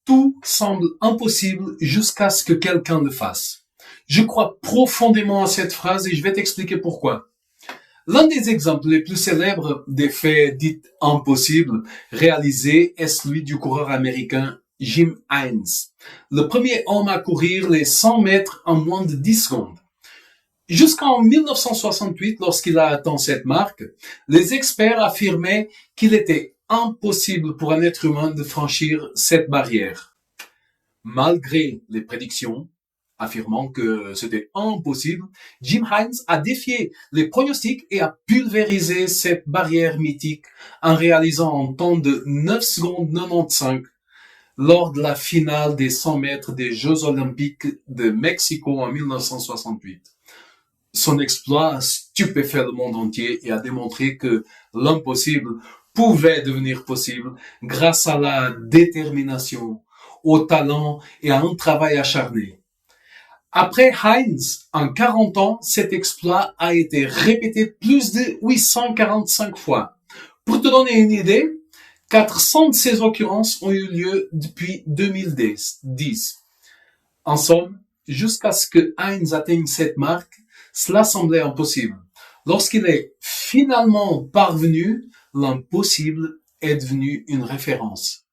Tout semble impossible jusqu'à ce que quelqu'un le fasse. Je crois profondément à cette phrase et je vais t'expliquer pourquoi. L'un des exemples les plus célèbres des faits dits impossibles réalisés est celui du coureur américain Jim Hines, le premier homme à courir les 100 mètres en moins de 10 secondes. Jusqu'en 1968, lorsqu'il a atteint cette marque, les experts affirmaient qu'il était impossible pour un être humain de franchir cette barrière. Malgré les prédictions affirmant que c'était impossible, Jim Hines a défié les pronostics et a pulvérisé cette barrière mythique en réalisant un temps de 9 secondes 95 lors de la finale des 100 mètres des Jeux Olympiques de Mexico en 1968. Son exploit a stupéfait le monde entier et a démontré que l'impossible pouvait devenir possible grâce à la détermination, au talent et à un travail acharné. Après Hines, en 40 ans, cet exploit a été répété plus de 845 fois. Pour te donner une idée, 400 de ces occurrences ont eu lieu depuis 2010. En somme, jusqu'à ce que Hines atteigne cette marque, cela semblait impossible. Lorsqu'il est finalement parvenu, l'impossible est devenu une référence.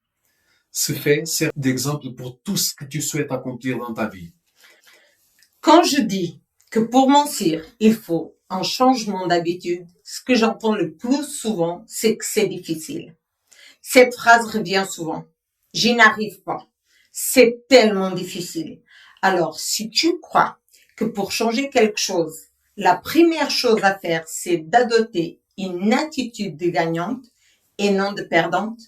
Ce fait sert d'exemple pour tout ce que tu souhaites accomplir dans ta vie. Quand je dis que pour mentir, il faut un changement d'habitude, ce que j'entends le plus souvent, c'est que c'est difficile. Cette phrase revient souvent. J'y n'arrive pas. C'est tellement difficile. Alors, si tu crois que pour changer quelque chose, la première chose à faire, c'est d'adopter une attitude de gagnante et non de perdante,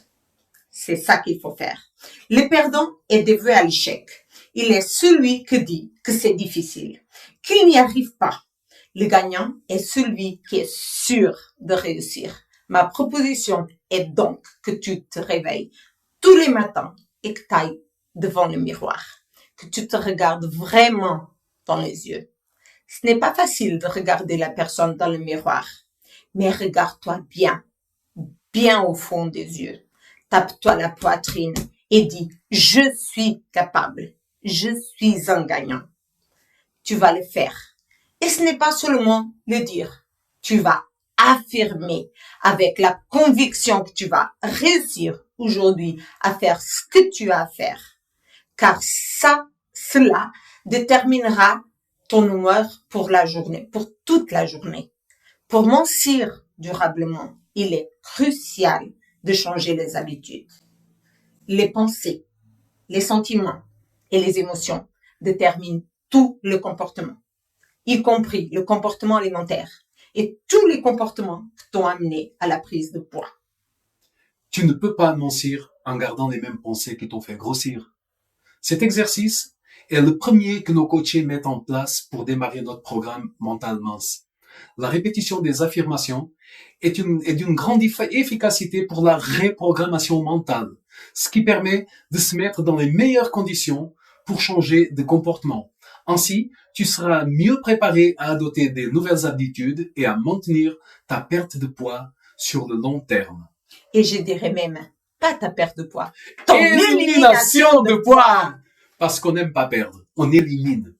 c'est ça qu'il faut faire. Le perdant est dévoué à l'échec. Il est celui qui dit que c'est difficile, qu'il n'y arrive pas. Le gagnant est celui qui est sûr de réussir. Ma proposition est donc que tu te réveilles tous les matins et que tu ailles devant le miroir, que tu te regardes vraiment dans les yeux. Ce n'est pas facile de regarder la personne dans le miroir, mais regarde-toi bien, bien au fond des yeux. Tape-toi la poitrine et dis « Je suis capable, je suis un gagnant ». Tu vas le faire. Et ce n'est pas seulement le dire, tu vas affirmer avec la conviction que tu vas réussir aujourd'hui à faire ce que tu as à faire. Car cela déterminera ton humeur pour la journée, pour toute la journée. Pour mentir durablement, il est crucial de changer les habitudes. Les pensées, les sentiments et les émotions déterminent tout le comportement, y compris le comportement alimentaire et tous les comportements qui t'ont amené à la prise de poids. Tu ne peux pas mentir en gardant les mêmes pensées qui t'ont fait grossir. Cet exercice est le premier que nos coachés mettent en place pour démarrer notre programme Mental Mince. La répétition des affirmations est d'une grande efficacité pour la reprogrammation mentale, ce qui permet de se mettre dans les meilleures conditions pour changer de comportement. Ainsi, tu seras mieux préparé à adopter des nouvelles habitudes et à maintenir ta perte de poids sur le long terme. Et je dirais même, pas ta perte de poids, ton élimination de poids! Parce qu'on n'aime pas perdre, on élimine.